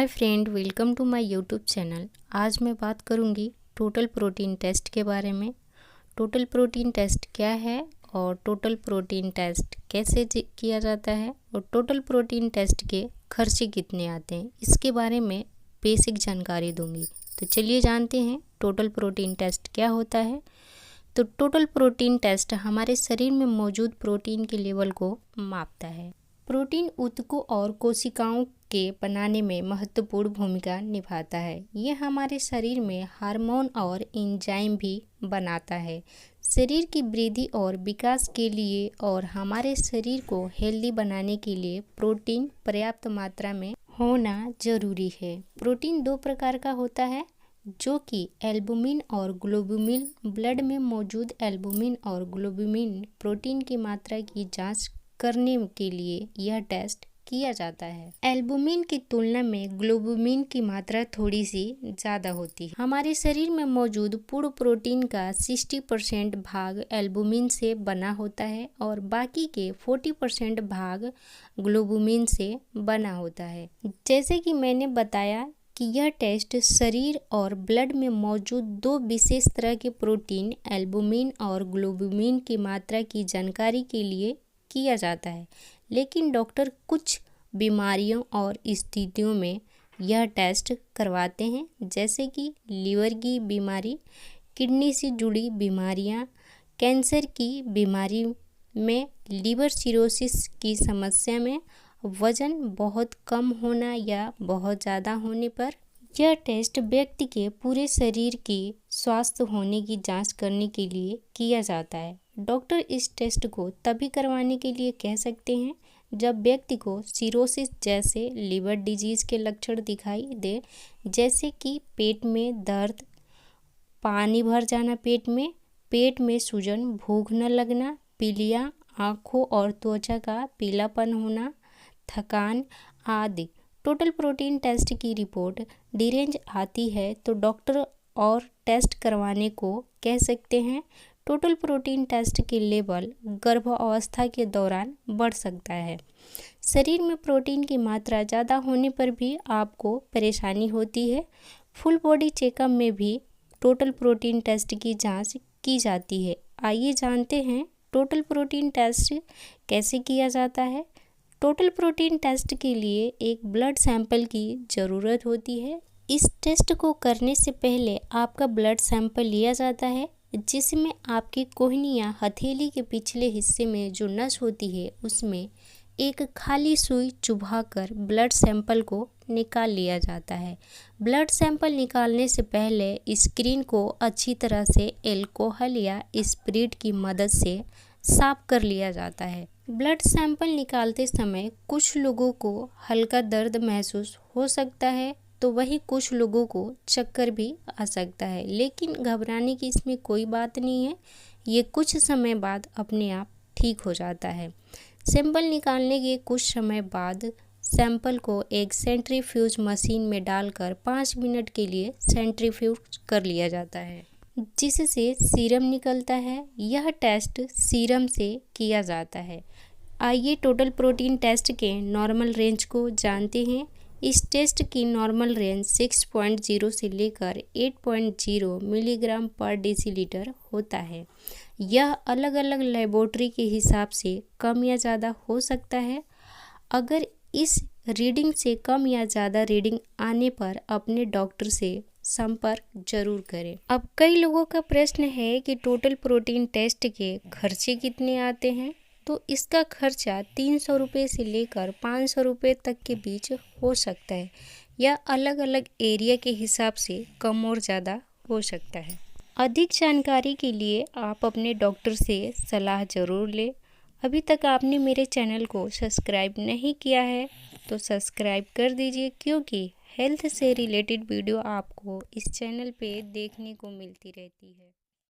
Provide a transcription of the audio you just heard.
Hi friend, welcome to my YouTube channel. आज मैं बात करूंगी टोटल प्रोटीन टेस्ट के बारे में। टोटल प्रोटीन टेस्ट क्या है और टोटल प्रोटीन टेस्ट कैसे किया जाता है और टोटल प्रोटीन टेस्ट के खर्चे कितने आते हैं, इसके बारे में बेसिक जानकारी दूंगी। तो चलिए जानते हैं टोटल प्रोटीन टेस्ट क्या होता है। तो टोटल प्रोटीन टेस्ट हमारे शरीर में मौजूद प्रोटीन के लेवल को मापता है। प्रोटीन ऊतकों और कोशिकाओं के बनाने में महत्वपूर्ण भूमिका निभाता है। यह हमारे शरीर में हार्मोन और एंजाइम भी बनाता है। शरीर की वृद्धि और विकास के लिए और हमारे शरीर को हेल्दी बनाने के लिए प्रोटीन पर्याप्त मात्रा में होना जरूरी है। प्रोटीन दो प्रकार का होता है, जो कि एल्बुमिन और ग्लोबुमिन। ब्लड में मौजूद एल्बुमिन और ग्लोबुमिन प्रोटीन की मात्रा की जांच करने के लिए यह टेस्ट किया जाता है। एल्बुमिन की तुलना में ग्लोबुमिन की मात्रा थोड़ी सी ज़्यादा होती है। हमारे शरीर में मौजूद पूर्ण प्रोटीन का 60% भाग एल्बुमिन से बना होता है और बाकी के 40% भाग ग्लोबुमिन से बना होता है। जैसे कि मैंने बताया कि यह टेस्ट शरीर और ब्लड में मौजूद दो विशेष तरह के प्रोटीन एल्बुमिन और ग्लोबुमिन की मात्रा की जानकारी के लिए किया जाता है, लेकिन डॉक्टर कुछ बीमारियों और स्थितियों में यह टेस्ट करवाते हैं, जैसे कि लीवर की बीमारी, किडनी से जुड़ी बीमारियां, कैंसर की बीमारी में, लीवर सिरोसिस की समस्या में, वजन बहुत कम होना या बहुत ज़्यादा होने पर। यह टेस्ट व्यक्ति के पूरे शरीर की स्वस्थ होने की जांच करने के लिए किया जाता है। डॉक्टर इस टेस्ट को तभी करवाने के लिए कह सकते हैं जब व्यक्ति को सिरोसिस जैसे लीवर डिजीज़ के लक्षण दिखाई दे, जैसे कि पेट में दर्द, पानी भर जाना पेट में सूजन, भूख न लगना, पीलिया, आँखों और त्वचा का पीलापन होना, थकान आदि। टोटल प्रोटीन टेस्ट की रिपोर्ट डिरेंज आती है तो डॉक्टर और टेस्ट करवाने को कह सकते हैं। टोटल प्रोटीन टेस्ट के लेवल गर्भावस्था के दौरान बढ़ सकता है। शरीर में प्रोटीन की मात्रा ज़्यादा होने पर भी आपको परेशानी होती है। फुल बॉडी चेकअप में भी टोटल प्रोटीन टेस्ट की जांच की जाती है। आइए जानते हैं टोटल प्रोटीन टेस्ट कैसे किया जाता है। टोटल प्रोटीन टेस्ट के लिए एक ब्लड सैंपल की ज़रूरत होती है। इस टेस्ट को करने से पहले आपका ब्लड सैंपल लिया जाता है, जिसमें आपकी कोहनी या हथेली के पिछले हिस्से में जो नस होती है उसमें एक खाली सुई चुभाकर ब्लड सैंपल को निकाल लिया जाता है। ब्लड सैंपल निकालने से पहले स्क्रीन को अच्छी तरह से अल्कोहल या स्पिरिट की मदद से साफ कर लिया जाता है। ब्लड सैंपल निकालते समय कुछ लोगों को हल्का दर्द महसूस हो सकता है, तो वहीं कुछ लोगों को चक्कर भी आ सकता है, लेकिन घबराने की इसमें कोई बात नहीं है। ये कुछ समय बाद अपने आप ठीक हो जाता है। सैंपल निकालने के कुछ समय बाद सैंपल को एक सेंट्रीफ्यूज मशीन में डालकर 5 मिनट के लिए सेंट्रीफ्यूज कर लिया जाता है, जिससे सीरम निकलता है। यह टेस्ट सीरम से किया जाता है। आइए टोटल प्रोटीन टेस्ट के नॉर्मल रेंज को जानते हैं। इस टेस्ट की नॉर्मल रेंज 6.0 से लेकर 8.0 मिलीग्राम पर डेसीलीटर होता है। यह अलग अलग लेबोरेटरी के हिसाब से कम या ज़्यादा हो सकता है। अगर इस रीडिंग से कम या ज़्यादा रीडिंग आने पर अपने डॉक्टर से संपर्क जरूर करें। अब कई लोगों का प्रश्न है कि टोटल प्रोटीन टेस्ट के खर्चे कितने आते हैं। तो इसका खर्चा 300 रुपये से लेकर 500 रुपये तक के बीच हो सकता है। यह अलग अलग एरिया के हिसाब से कम और ज़्यादा हो सकता है। अधिक जानकारी के लिए आप अपने डॉक्टर से सलाह ज़रूर लें। अभी तक आपने मेरे चैनल को सब्सक्राइब नहीं किया है तो सब्सक्राइब कर दीजिए, क्योंकि हेल्थ से रिलेटेड वीडियो आपको इस चैनल पे देखने को मिलती रहती है।